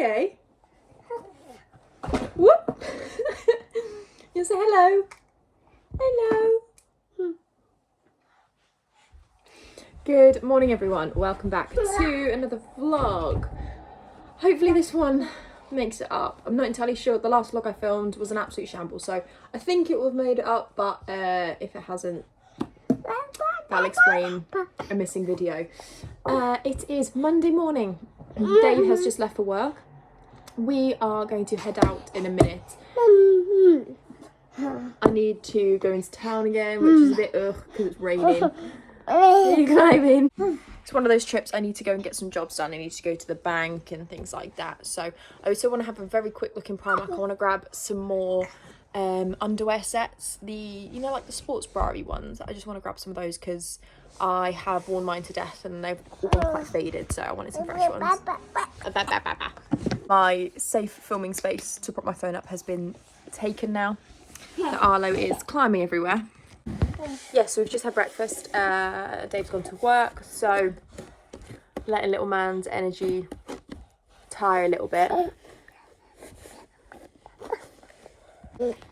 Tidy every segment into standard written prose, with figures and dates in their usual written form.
okay? Whoop! You say hello. Hello. Good morning, everyone. Welcome back to another vlog. Hopefully this one makes it up. I'm not entirely sure. The last vlog I filmed was an absolute shambles, so I think it will have made it up, but if it hasn't, that'll explain a missing video. It is Monday morning. Dave has just left for work. We are going to head out in a minute. I need to go into town again, which is a bit because it's raining. You climbing. It's one of those trips I need to go and get some jobs done. I need to go to the bank and things like that. So I also want to have a very quick look in Primark. I want to grab some more underwear sets. Like the sports bra-y ones. I just want to grab some of those because I have worn mine to death and they've all gone quite faded. So I wanted some fresh ones. My safe filming space to put my phone up has been taken now. The Arlo is climbing everywhere. So we've just had breakfast. Dave's gone to work, so letting little man's energy tire a little bit.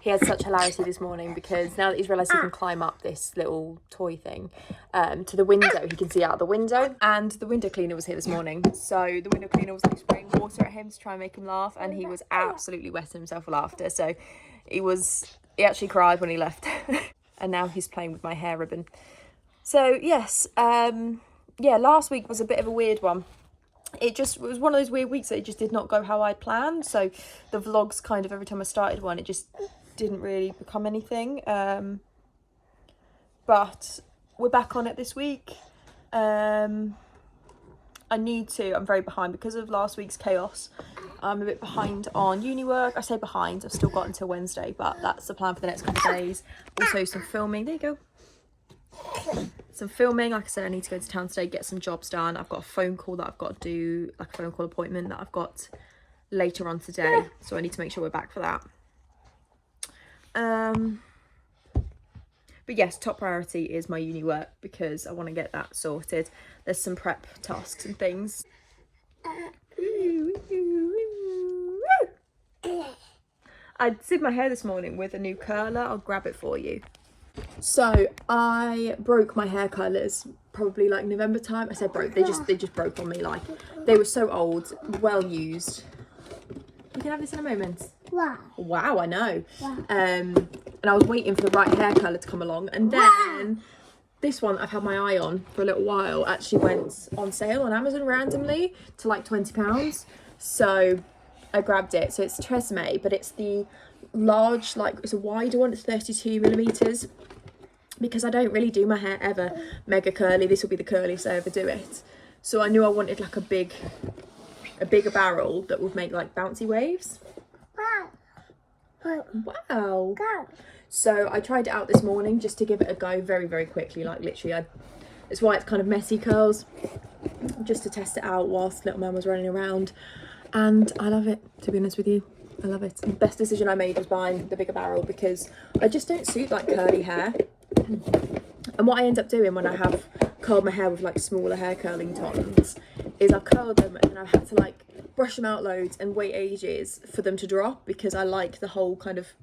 He had such hilarity this morning because now that he's realised he can climb up this little toy thing to the window, he can see out the window, and the window cleaner was here this morning, so the window cleaner was like spraying water at him to try and make him laugh, and he was absolutely wetting himself with laughter. So he actually cried when he left. And now he's playing with my hair ribbon. So yes, last week was a bit of a weird one. It was one of those weird weeks that it just did not go how I'd planned. So the vlogs kind of, every time I started one, it just didn't really become anything. But we're back on it this week. I'm very behind because of last week's chaos. I'm a bit behind on uni work. I say behind, I've still got until Wednesday, but that's the plan for the next couple of days. Also some filming, there you go. Some filming, like I said, I need to go to town today, get some jobs done. I've got a phone call that I've got to do, like a phone call appointment that I've got later on today. So I need to make sure we're back for that. But yes, top priority is my uni work because I want to get that sorted. There's some prep tasks and things. I did my hair this morning with a new curler. I'll grab it for you. So I broke my hair curlers probably like November time. I said broke, they just broke on me. Like they were so old, well used. You can have this in a moment. Wow, I know. Wow. And I was waiting for the right hair curler to come along, and then this one I've had my eye on for a little while actually went on sale on Amazon randomly to like £20. So I grabbed it. So it's Tresemme, but it's the large, it's a wider one. It's 32 millimeters because I don't really do my hair ever mega curly. This will be the curliest I ever do it. So I knew I wanted like a bigger barrel that would make like bouncy waves. Wow. So I tried it out this morning just to give it a go very, very quickly. Like literally, it's why it's kind of messy curls, just to test it out whilst little man was running around. And I love it, to be honest with you. I love it. The best decision I made was buying the bigger barrel because I just don't suit like curly hair. And what I end up doing when I have curled my hair with like smaller hair curling tongs is I've curled them and then I've had to like brush them out loads and wait ages for them to drop because I like the whole kind of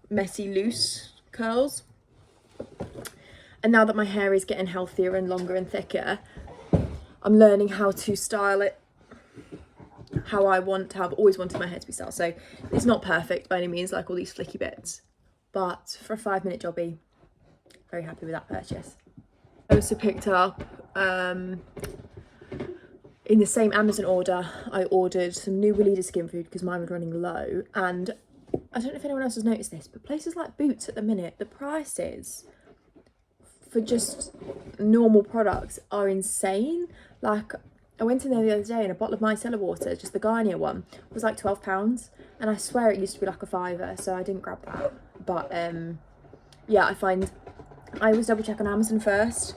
messy loose curls. And now that my hair is getting healthier and longer and thicker, I'm learning how to style it how I've always wanted my hair to be styled. So it's not perfect by any means, like all these flicky bits, but for a 5-minute jobby, very happy with that purchase. I also picked up in the same Amazon order, I ordered some new Weleda skin food because mine was running low. And I don't know if anyone else has noticed this, but places like Boots at the minute, the prices for just normal products are insane. Like I went in there the other day and a bottle of micellar water, just the Garnier one, was like £12. And I swear it used to be like a £5, so I didn't grab that. But I always double check on Amazon first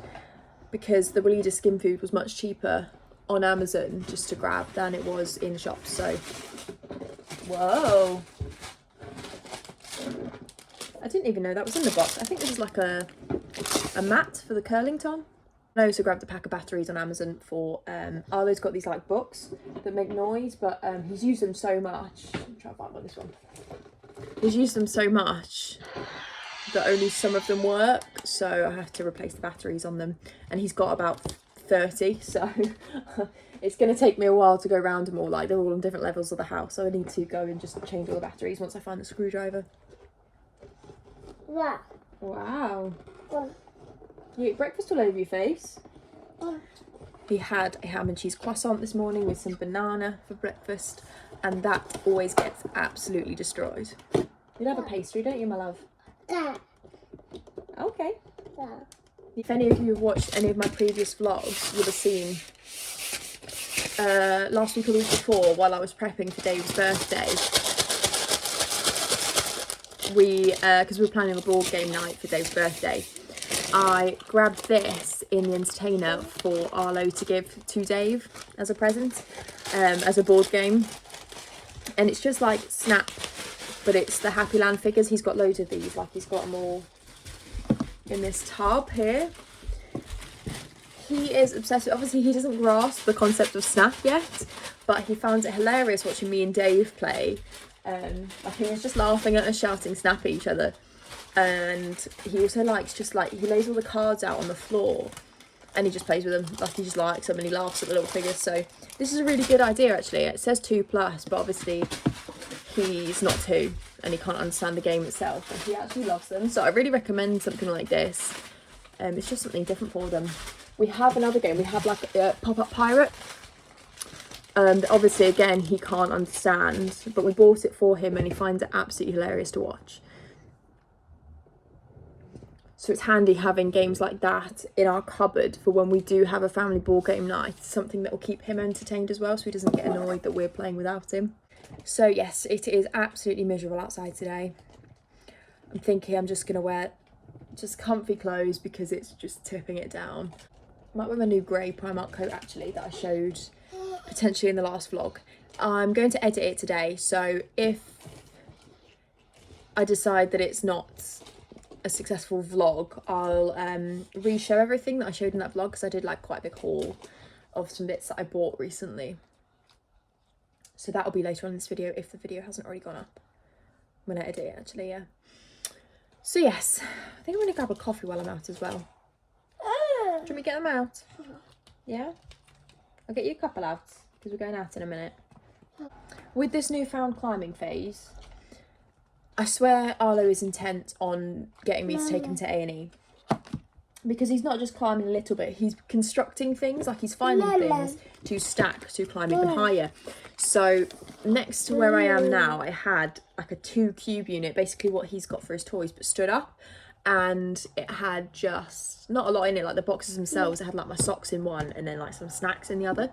because the Weleda skin food was much cheaper on Amazon just to grab than it was in the shops. So, whoa. I didn't even know that was in the box. I think this is like a mat for the curling tom. I also grabbed a pack of batteries on Amazon for Arlo's got these like books that make noise, but he's used them so much. I'm trying to find one, this one. He's used them so much that only some of them work, so I have to replace the batteries on them, and he's got about 30, so it's going to take me a while to go around them all. Like, they're all on different levels of the house, so I need to go and just change all the batteries once I find the screwdriver. Wow. Wow. You ate breakfast all over your face. He had a ham and cheese croissant this morning with some banana for breakfast, and that always gets absolutely destroyed. You'd have a pastry, don't you, my love? Yeah. Okay. Yeah. If any of you have watched any of my previous vlogs, you'll have seen last week or the week before, while I was prepping for Dave's birthday, because we were planning a board game night for Dave's birthday, I grabbed this in the entertainer for Arlo to give to Dave as a present, as a board game. And it's just like Snap, but it's the Happy Land figures. He's got loads of these, like he's got them all in this tub here. He is obsessed with, obviously he doesn't grasp the concept of Snap yet, but he found it hilarious watching me and Dave play. Like he was just laughing at us shouting Snap at each other. And he also likes just like, he lays all the cards out on the floor and he just plays with them. Like he just likes them and he laughs at the little figures. So this is a really good idea actually. It says 2+, but obviously he's not 2 and he can't understand the game itself, and he actually loves them. So I really recommend something like this. It's just something different for them. We have another game. We have like a pop-up pirate. Obviously again he can't understand, but we bought it for him and he finds it absolutely hilarious to watch. So it's handy having games like that in our cupboard for when we do have a family board game night. Something that will keep him entertained as well, so he doesn't get annoyed that we're playing without him. So yes, it is absolutely miserable outside today. I'm thinking I'm just going to wear just comfy clothes because it's just tipping it down. I might wear my new grey Primark coat actually that I showed potentially in the last vlog. I'm going to edit it today, so if I decide that it's not a successful vlog, I'll re-show everything that I showed in that vlog, because I did like quite a big haul of some bits that I bought recently. So that'll be later on in this video if the video hasn't already gone up. I'm gonna edit it actually, yeah. So yes, I think I'm gonna grab a coffee while I'm out as well. Do you want me to get them out? Yeah? I'll get you a couple out because we're going out in a minute. With this newfound climbing phase, I swear Arlo is intent on getting me to take him to A&E. Because he's not just climbing a little bit, he's constructing things, like he's finding things to stack to climb even higher. So next to where I am now, I had like a 2 cube unit, basically what he's got for his toys, but stood up. And it had just not a lot in it, like the boxes themselves. It had like my socks in one and then like some snacks in the other.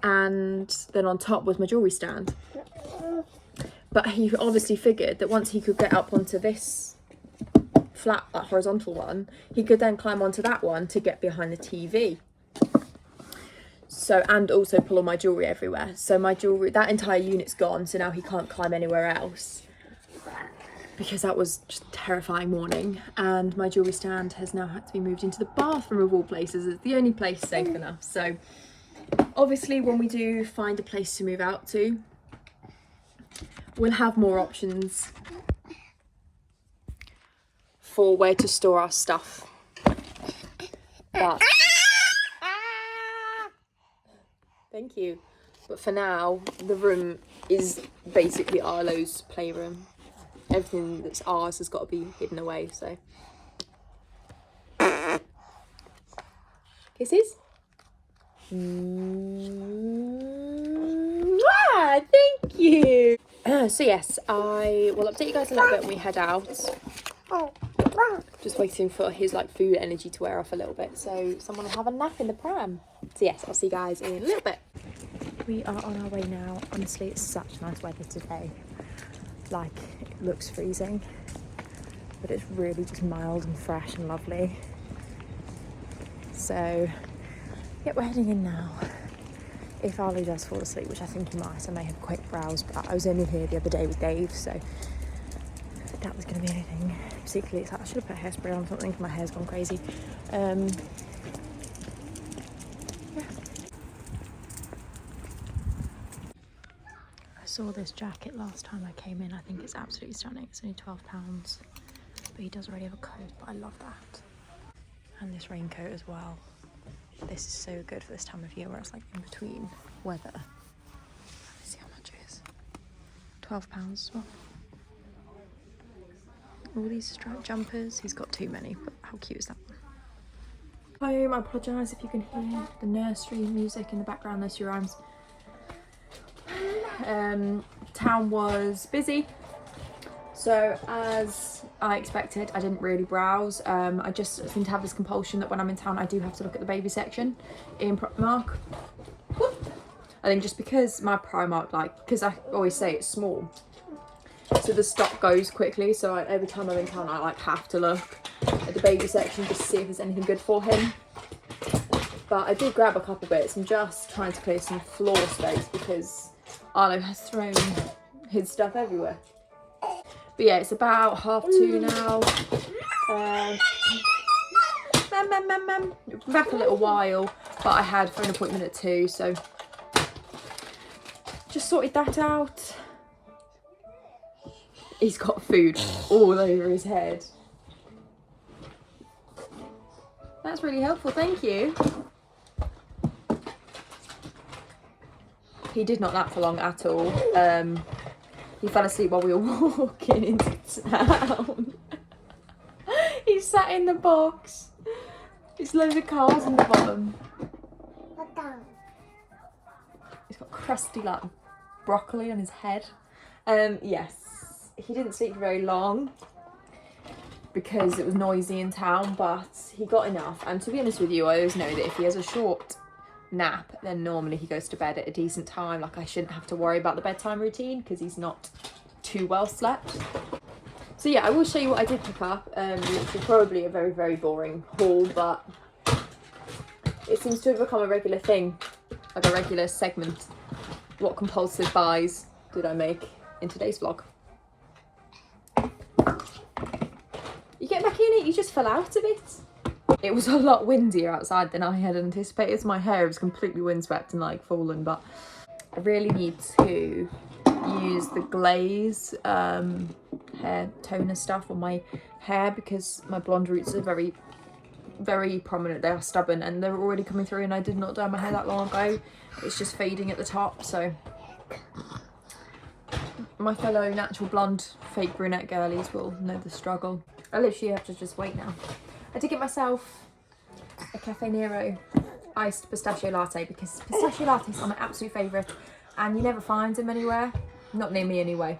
And then on top was my jewellery stand. But he obviously figured that once he could get up onto this flat, that horizontal one, he could then climb onto that one to get behind the TV. So, and also pull all my jewellery everywhere. So my jewellery, that entire unit's gone, so now he can't climb anywhere else. Because that was just a terrifying morning. And my jewellery stand has now had to be moved into the bathroom of all places. It's the only place safe enough. So obviously when we do find a place to move out to, we'll have more options for where to store our stuff. But thank you. But for now, the room is basically Arlo's playroom. Everything that's ours has got to be hidden away, so. Kisses? Thank you. So yes, I will update you guys a little bit when we head out. Just waiting for his like food energy to wear off a little bit, so someone will have a nap in the pram. So yes, I'll see you guys in a little bit. We are on our way now. Honestly, it's such nice weather today. Like, it looks freezing, but it's really just mild and fresh and lovely. So yeah, we're heading in now. If Arlo does fall asleep, which I think he might, I may have a quick browse, but I was only here the other day with Dave, so that was going to be anything particularly exciting. I should have put hairspray on something, my hair's gone crazy. saw this jacket last time I came in. I think it's absolutely stunning. It's only £12, but he does already have a coat, but I love that. And this raincoat as well. This is so good for this time of year where it's like in between weather. Let me see how much it is. £12 as well. All these striped jumpers. He's got too many, but how cute is that one? Home, I apologise if you can hear the nursery music in the background, nursery rhymes. Town was busy, so as I expected, I didn't really browse. I just seem to have this compulsion that when I'm in town I do have to look at the baby section in Primark. I think just because my Primark, like, because I always say it's small, so the stock goes quickly, so every time I'm in town I like have to look at the baby section just to see if there's anything good for him. But I did grab a couple bits. I'm just trying to clear some floor space because Arlo has thrown his stuff everywhere. But yeah, it's about 2:30 now. Back a little while, but I had for an appointment at 2, so just sorted that out. He's got food all over his head. That's really helpful, thank you. He did not nap for long at all. He fell asleep while we were walking into town. He sat in the box. There's loads of cars on the bottom. He's got crusty like broccoli on his head. Yes, he didn't sleep for very long because it was noisy in town, but he got enough. And to be honest with you, I always know that if he has a short nap, then normally he goes to bed at a decent time. Like, I shouldn't have to worry about the bedtime routine because he's not too well slept. So yeah, I will show you what I did pick up, which is probably a very, very boring haul, but it seems to have become a regular thing, like a regular segment. What compulsive buys did I make in today's vlog? You get back in it, you just fell out of it. It was a lot windier outside than I had anticipated. My hair was completely windswept and like fallen, but I really need to use the glaze hair toner stuff on my hair because my blonde roots are very, very prominent. They are stubborn and they're already coming through, and I did not dye my hair that long ago. It's just fading at the top, so my fellow natural blonde fake brunette girlies will know the struggle. I literally have to just wait now. I did get myself a Cafe Nero iced pistachio latte because pistachio lattes are my absolute favourite and you never find them anywhere. Not near me anyway.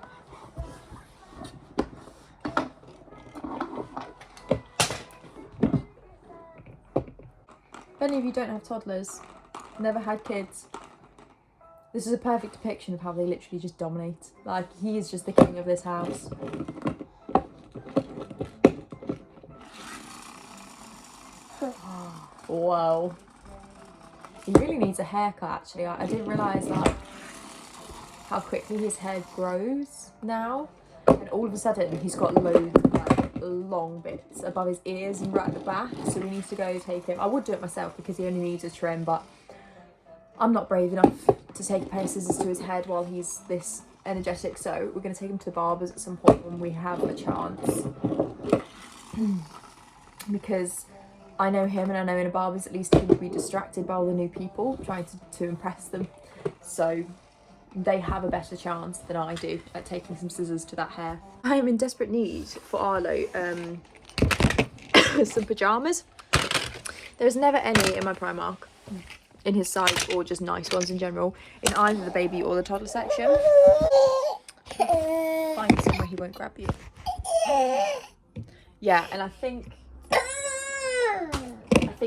If any of you don't have toddlers, never had kids, this is a perfect depiction of how they literally just dominate. Like, he is just the king of this house. Whoa. He really needs a haircut actually. I didn't realise like how quickly his hair grows now. And all of a sudden he's got loads of like long bits above his ears and right at the back. So we need to go take him. I would do it myself because he only needs a trim, but I'm not brave enough to take a pair of scissors to his head while he's this energetic. So we're going to take him to the barbers at some point when we have a chance. Because I know him and I know in a barber's at least he will be distracted by all the new people trying to impress them. So they have a better chance than I do at taking some scissors to that hair. I am in desperate need for Arlo some pyjamas. There's never any in my Primark in his size, or just nice ones in general, in either the baby or the toddler section. Find somewhere he won't grab you. Yeah, and I think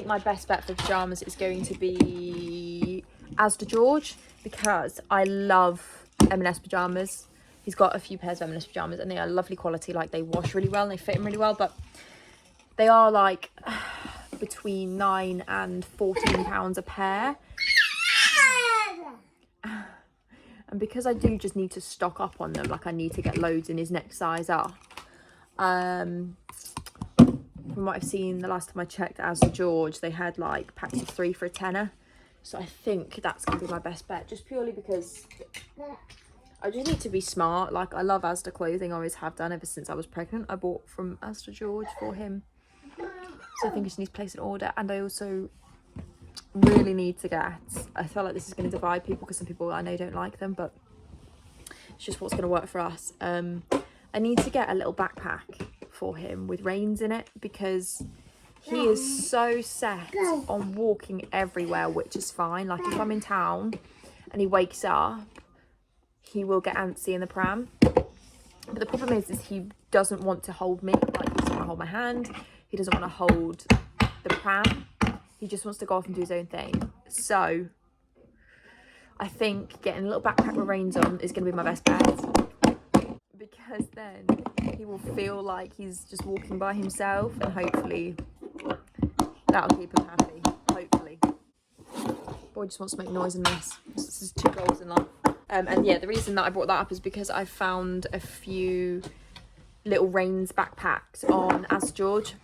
my best bet for pyjamas is going to be Asda George, because I love M&S pyjamas. He's got a few pairs of M&S pyjamas and they are lovely quality. Like, they wash really well and they fit him really well, but they are like between £9 and £14 a pair. And because I do just need to stock up on them, like I need to get loads in his next size up. From what I've seen, the last time I checked Asda George, they had like packs of 3 for a tenner. So I think that's going to be my best bet, just purely because I just need to be smart. Like, I love Asda clothing. I always have done ever since I was pregnant. I bought from Asda George for him. So I think I just need to place an order. And I also really need to get, I feel like this is going to divide people because some people I know don't like them, but it's just what's going to work for us. I need to get a little backpack for him with reins in it, because he is so set on walking everywhere, which is fine. Like, if I'm in town and he wakes up, he will get antsy in the pram. But the problem is he doesn't want to hold me. Like, he doesn't want to hold my hand. He doesn't want to hold the pram. He just wants to go off and do his own thing. So I think getting a little backpack with reins on is going to be my best bet, because then he will feel like he's just walking by himself, and hopefully that'll keep him happy. Hopefully. Boy just wants to make noise and mess. This is 2 goals in life. And yeah, the reason that I brought that up is because I found a few little reins backpacks on As George,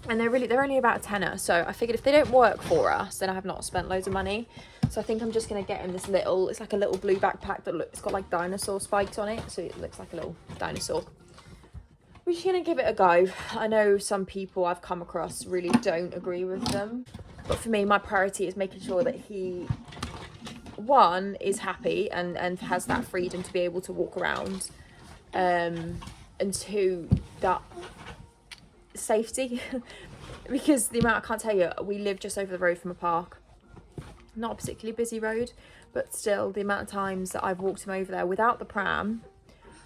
and they're only about a tenner. So I figured if they don't work for us, then I have not spent loads of money. So I think I'm just gonna get him this little, it's like a little blue backpack that it's got like dinosaur spikes on it, so it looks like a little dinosaur. We're just gonna give it a go. I know some people I've come across really don't agree with them, but for me, my priority is making sure that he, one, is happy and has that freedom to be able to walk around, and two, that safety. Because the amount, I can't tell you, we live just over the road from a park, not a particularly busy road, but still the amount of times that I've walked him over there without the pram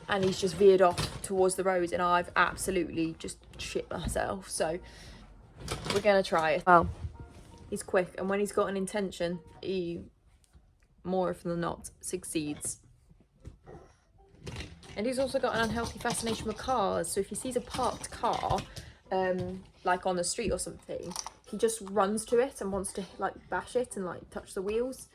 and he's just veered off towards the road and I've absolutely just shit myself. So we're gonna try it. Well, he's quick, and when he's got an intention, he more often than not succeeds. And he's also got an unhealthy fascination with cars, so if he sees a parked car like on the street or something, he just runs to it and wants to like bash it and like touch the wheels.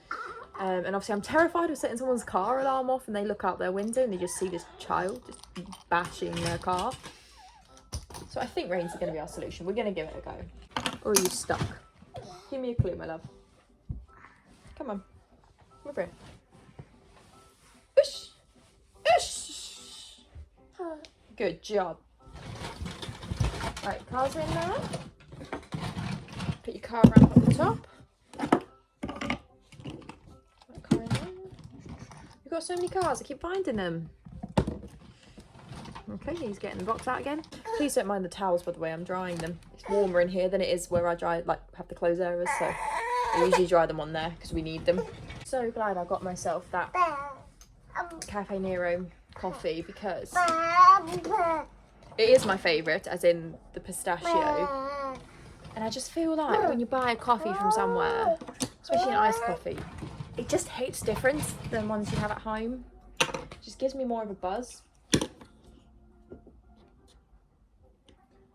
And obviously I'm terrified of setting someone's car alarm off and they look out their window and they just see this child just bashing their car. So I think reins are going to be our solution. We're going to give it a go. Or are you stuck? Give me a clue, my love. Come on. Come over here. Ush! Ush! Good job. Right, car's in now. Put your car around at the top. Car in there. You've got so many cars, I keep finding them. Okay, he's getting the box out again. Please don't mind the towels, by the way, I'm drying them. It's warmer in here than it is where I dry, like, have the clothes areas, so I usually dry them on there because we need them. So glad I got myself that Cafe Nero coffee, because it is my favourite, as in the pistachio. And I just feel like when you buy a coffee from somewhere, especially an iced coffee, it just hits different than ones you have at home. It just gives me more of a buzz.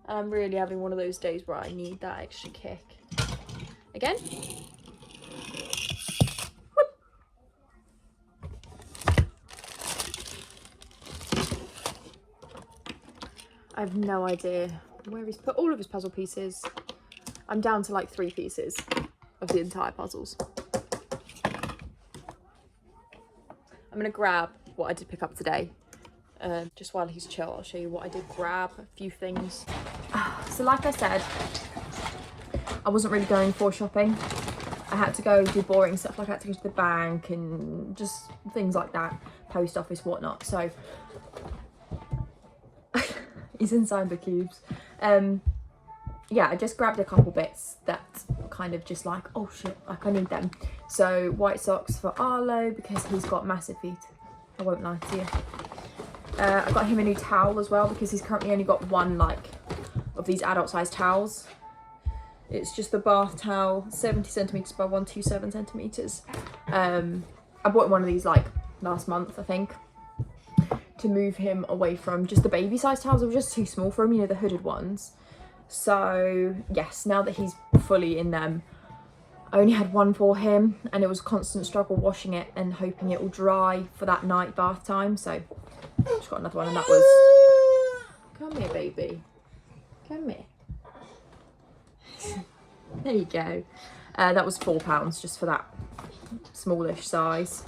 I'm really having one of those days where I need that extra kick. Again. Whoop. I have no idea where he's put all of his puzzle pieces. I'm down to like 3 pieces of the entire puzzles. I'm going to grab what I did pick up today. Just while he's chill, I'll show you what I did grab, a few things. So like I said, I wasn't really going for shopping. I had to go do boring stuff, like I had to go to the bank and just things like that, post office, whatnot. So he's inside the cubes. Yeah, I just grabbed a couple bits that kind of just like, oh shit, like I need them. So white socks for Arlo because he's got massive feet. I won't lie to you. I got him a new towel as well because he's currently only got one like of these adult sized towels. It's just the bath towel, 70 centimeters by 127 centimeters. I bought him one of these like last month, I think, to move him away from just the baby size towels. They were just too small for him, you know, the hooded ones. So yes, now that he's fully in them, I only had one for him and it was a constant struggle washing it and hoping it will dry for that night bath time. So just got another one, and that was, come here baby, come here. There you go. That was £4 just for that smallish size.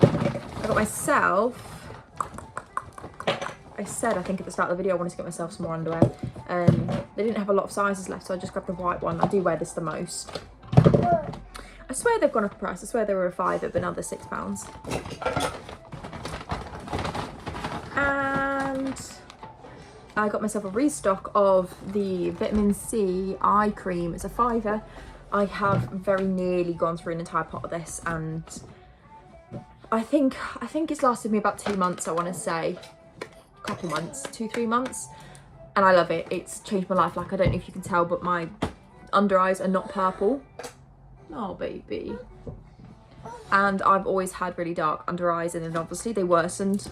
I got myself, I said, I think at the start of the video, I wanted to get myself some more underwear. They didn't have a lot of sizes left, so I just grabbed the white one. I do wear this the most. I swear they've gone up in price. I swear they were a £5, but now they're £6. And I got myself a restock of the vitamin C eye cream. It's a £5. I have very nearly gone through an entire pot of this, and I think it's lasted me about 2 months, I want to say. Couple months, 2-3 months, and I love it. It's changed my life. Like, I don't know if you can tell, but my under eyes are not purple. Oh baby. And I've always had really dark under eyes, and then obviously they worsened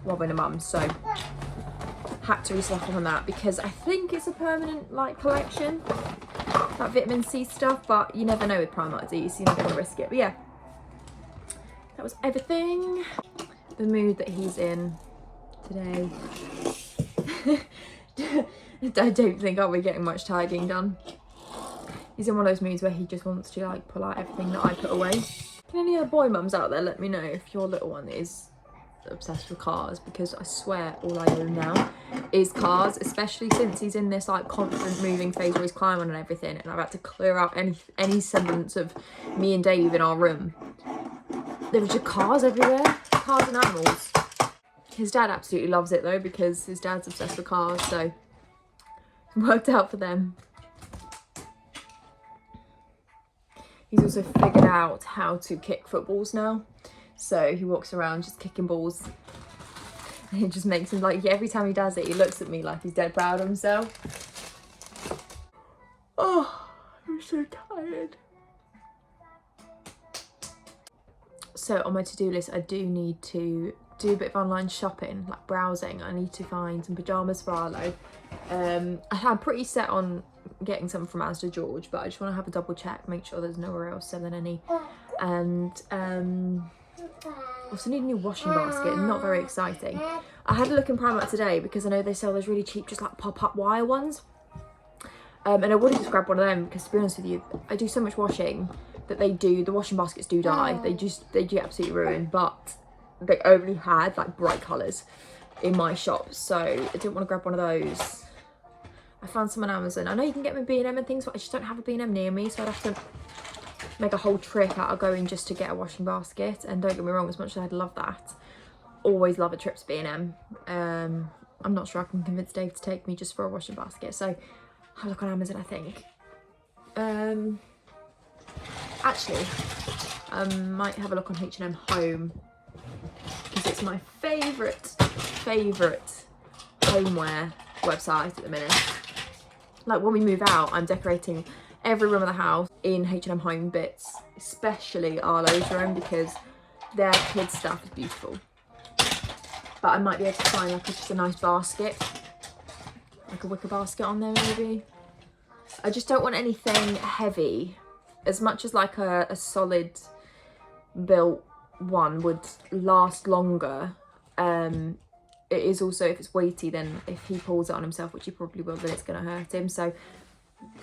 while being a mum, so had to restock on that because I think it's a permanent like collection, that vitamin C stuff, but you never know with Primark, do you? So you never want to risk it. But yeah, that was everything. The mood that he's in today. I don't think I'll be getting much tidying done. He's in one of those moods where he just wants to like pull out everything that I put away. Can any other boy mums out there let me know if your little one is obsessed with cars, because I swear all I own now is cars, especially since he's in this like constant moving phase where he's climbing and everything, and I've had to clear out any semblance of me and Dave in our room. There were just cars everywhere, cars and animals. His dad absolutely loves it though, because his dad's obsessed with cars, so it worked out for them. He's also figured out how to kick footballs now, so he walks around just kicking balls, and it just makes him like, every time he does it, he looks at me like he's dead proud of himself. Oh, I'm so tired. So on my to-do list, I do need to do a bit of online shopping, like browsing. I need to find some pyjamas for Arlo. I'm pretty set on getting some from Asda George, but I just want to have a double check, make sure there's nowhere else selling any. And also need a new washing basket. Not very exciting. I had a look in Primark today because I know they sell those really cheap, just like pop-up wire ones. And I would have just grabbed one of them because, to be honest with you, I do so much washing that the washing baskets do die. They do absolutely ruin, but they only had like bright colours in my shop, so I didn't want to grab one of those. I found some on Amazon. I know you can get them in B&M and things, but I just don't have a B&M near me, so I'd have to make a whole trip out of going just to get a washing basket. And don't get me wrong, as much as I'd love that, always love a trip to B&M. I'm not sure I can convince Dave to take me just for a washing basket, so I'll look on Amazon, I think. Actually, I might have a look on H&M Home, because it's my favourite homeware website at the minute. Like, when we move out, I'm decorating every room of the house in H&M Home bits, especially Arlo's room, because their kids' stuff is beautiful. But I might be able to find like just a nice basket, like a wicker basket on there maybe. I just don't want anything heavy. As much as like a solid built one would last longer, it is also, if it's weighty, then if he pulls it on himself, which he probably will, then it's going to hurt him. So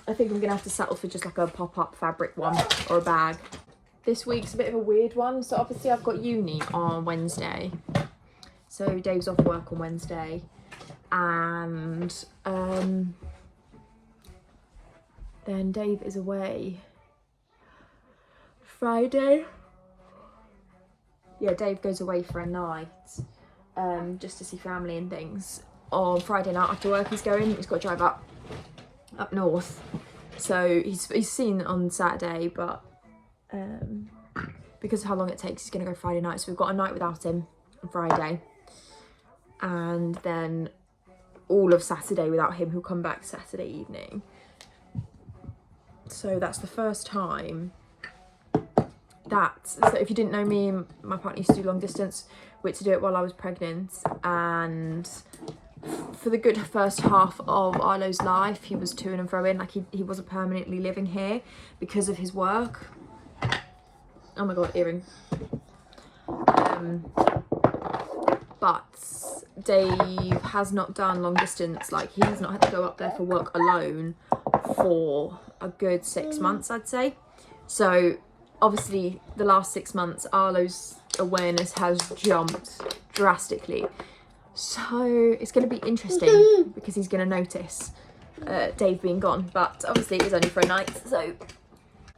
I think I'm going to have to settle for just like a pop-up fabric one or a bag. This week's a bit of a weird one. So obviously I've got uni on Wednesday. So Dave's off work on Wednesday. And then Dave is away Friday. Yeah, Dave goes away for a night, just to see family and things. On Friday night after work he's got to drive up north. So he's seen on Saturday, but because of how long it takes, he's going to go Friday night. So we've got a night without him on Friday. And then all of Saturday without him. He'll come back Saturday evening. So that's the first time so if you didn't know me, my partner used to do long distance. We had to do it while I was pregnant, and for the good first half of Arlo's life, he was to and fro-ing. Like he wasn't permanently living here because of his work. Oh my god, earring. But Dave has not done long distance. Like, he's not had to go up there for work alone for a good 6 months, I'd say. So obviously the last 6 months, Arlo's awareness has jumped drastically. So it's going to be interesting because he's going to notice Dave being gone, but obviously it was only for a night, so,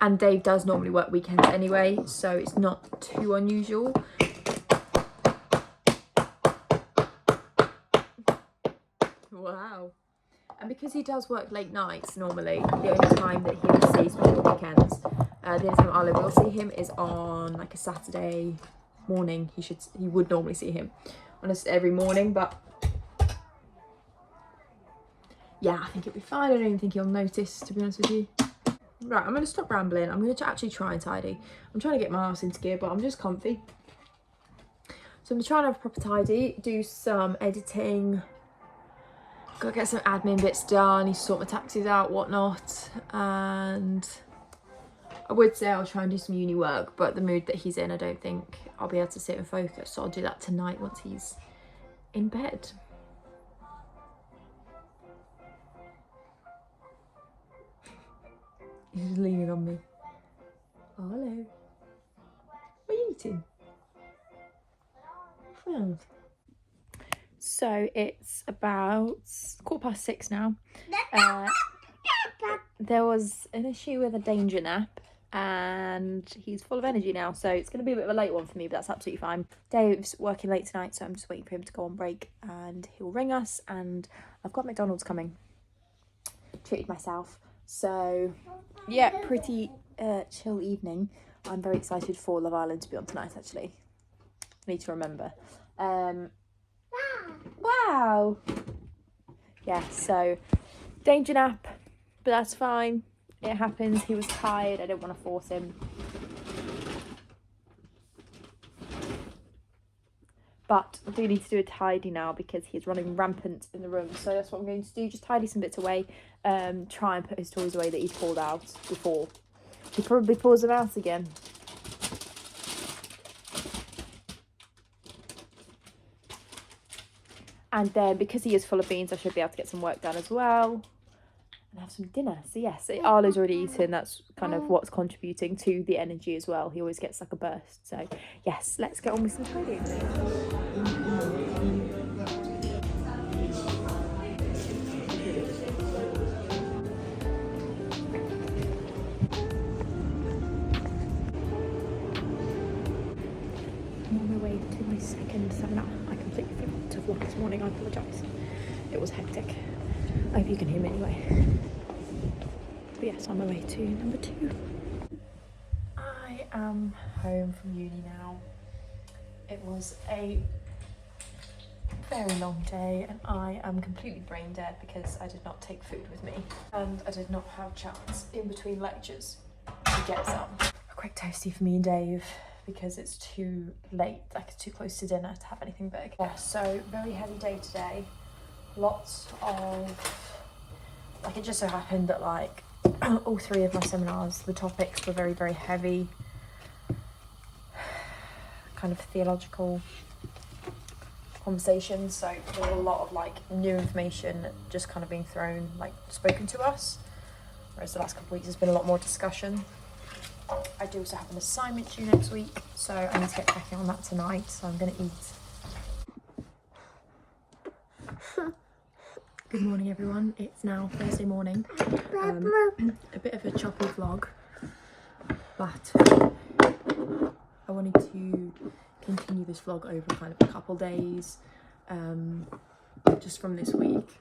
and Dave does normally work weekends anyway, so it's not too unusual. Wow. And because he does work late nights normally, the only time that he ever sees before weekends, the only time Oliver will see him is on like a Saturday morning. He would normally see him on every morning, but yeah, I think it'll be fine. I don't even think he'll notice, to be honest with you. Right, I'm going to stop rambling. I'm going to actually try and tidy. I'm trying to get my ass into gear, but I'm just comfy. So I'm trying to have a proper tidy, do some editing, gotta get some admin bits done, need to sort my taxes out, whatnot, and I would say I'll try and do some uni work, but the mood that he's in, I don't think I'll be able to sit and focus, so I'll do that tonight once he's in bed. He's just leaning on me. Oh, hello. What are you eating? Oh. So it's about 6:15 now. There was an issue with a danger nap and he's full of energy now, so it's going to be a bit of a late one for me, but that's absolutely fine. Dave's working late tonight, so I'm just waiting for him to go on break and he'll ring us, and I've got McDonald's coming. Treated myself. So yeah, pretty chill evening. I'm very excited for Love Island to be on tonight, actually. I need to remember. Wow. Yeah, so danger nap, but that's fine. It happens. He was tired. I didn't want to force him. But I do need to do a tidy now because he's running rampant in the room. So that's what I'm going to do. Just tidy some bits away. Try and put his toys away that he's pulled out before he probably pulls them out again. And then because he is full of beans, I should be able to get some work done as well and have some dinner. So yes, Arlo's already eaten. That's kind of what's contributing to the energy as well. He always gets like a burst. So yes, let's get on with some tidying. I'm on my way to my second 7-up. I completely forgot to vlog this morning. I apologise. It was hectic. I hope you can hear me anyway. But yes, on my way to number 2. I am home from uni now. It was a very long day and I am completely brain dead because I did not take food with me and I did not have chance in between lectures to get some. A quick toasty for me and Dave because it's too late, like it's too close to dinner to have anything big. Yeah, so very heavy day today. Lots of, like, it just so happened that like all 3 of my seminars, the topics were very, very heavy, kind of theological conversations. So there was a lot of like new information just kind of being thrown, like spoken to us, whereas the last couple of weeks there's been a lot more discussion. I do also have an assignment due next week, so I need to get cracking on that tonight, so I'm going to eat. Good morning everyone, it's now Thursday morning. A bit of a choppy vlog, but I wanted to continue this vlog over kind of a couple days, just from this week.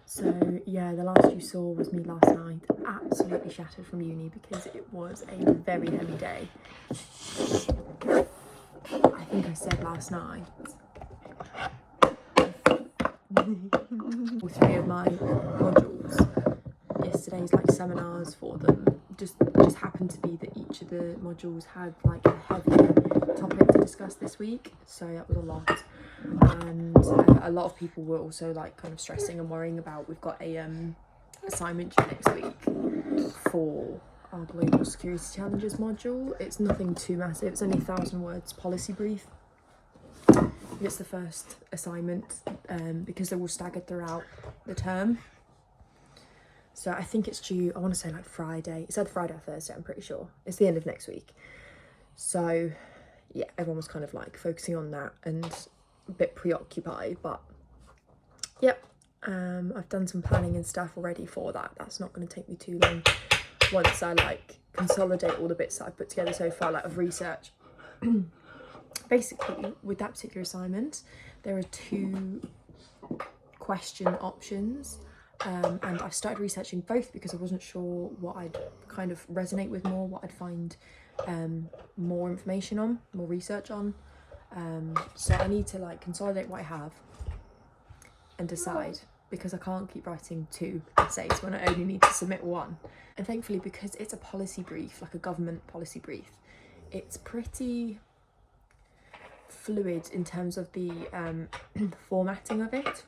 So yeah, the last you saw was me last night, absolutely shattered from uni because it was a very heavy day. I think I said last night, all 3 of my modules, yesterday's like seminars for them, just happened to be that each of the modules had like a heavy topic to discuss this week, so that was a lot. And a lot of people were also like kind of stressing and worrying about, we've got a assignment due next week for our global security challenges module. It's nothing too massive, it's only 1,000 words policy brief. It's the first assignment because they're all staggered throughout the term. So I think it's due, I want to say like Friday. It's either Friday or Thursday, I'm pretty sure. It's the end of next week. So yeah, everyone was kind of like focusing on that and a bit preoccupied, but yep. I've done some planning and stuff already for that. That's not going to take me too long once I like consolidate all the bits that I've put together so far, like of research. Basically, with that particular assignment, there are 2 question options, and I've started researching both because I wasn't sure what I'd kind of resonate with more, what I'd find more information on, more research on. So I need to like consolidate what I have and decide, because I can't keep writing 2 essays when I only need to submit 1. And thankfully, because it's a policy brief, like a government policy brief, it's pretty fluid in terms of the formatting of it.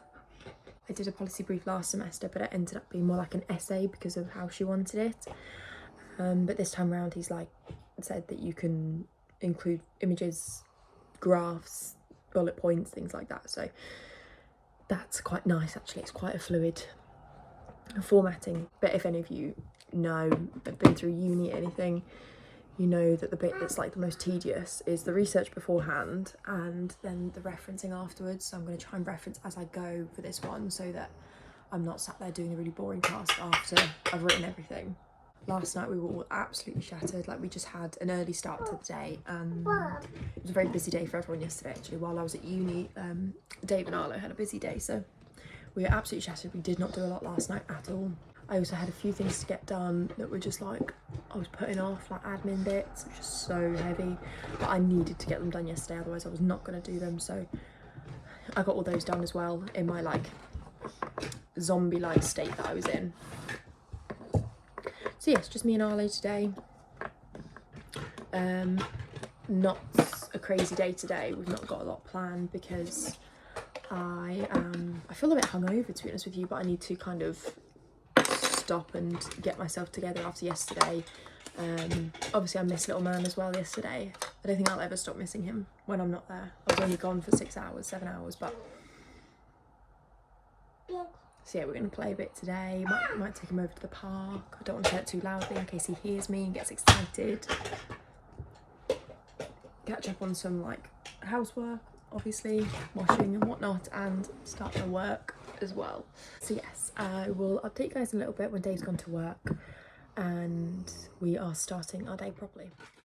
I did a policy brief last semester, but it ended up being more like an essay because of how she wanted it. But this time around, he's like said that you can include images, graphs, bullet points, things like that. So that's quite nice, actually. It's quite a fluid formatting. But if any of you know, have been through uni or anything, you know that the bit that's like the most tedious is the research beforehand and then the referencing afterwards. So I'm going to try and reference as I go for this one, so that I'm not sat there doing a really boring task after I've written everything. Last night we were all absolutely shattered. Like, we just had an early start to the day, and it was a very busy day for everyone yesterday, actually. While I was at uni, Dave and Arlo had a busy day, so we were absolutely shattered. We did not do a lot last night at all. I also had a few things to get done that were just like, I was putting off, like admin bits, which is so heavy, but I needed to get them done yesterday, otherwise I was not going to do them. So I got all those done as well in my like zombie-like state that I was in. So yes, just me and Arlo today. Not a crazy day today. We've not got a lot planned because I feel a bit hungover, to be honest with you, but I need to kind of stop and get myself together after yesterday. Obviously I missed little man as well yesterday. I don't think I'll ever stop missing him when I'm not there. I was only gone for 6 hours, 7 hours, but so yeah, we're going to play a bit today. Might take him over to the park. I don't want to say it too loudly in case he hears me and gets excited. Catch up on some like housework, obviously, washing and whatnot, and start my work as well. So yes, I will update you guys in a little bit when Dave's gone to work and we are starting our day properly.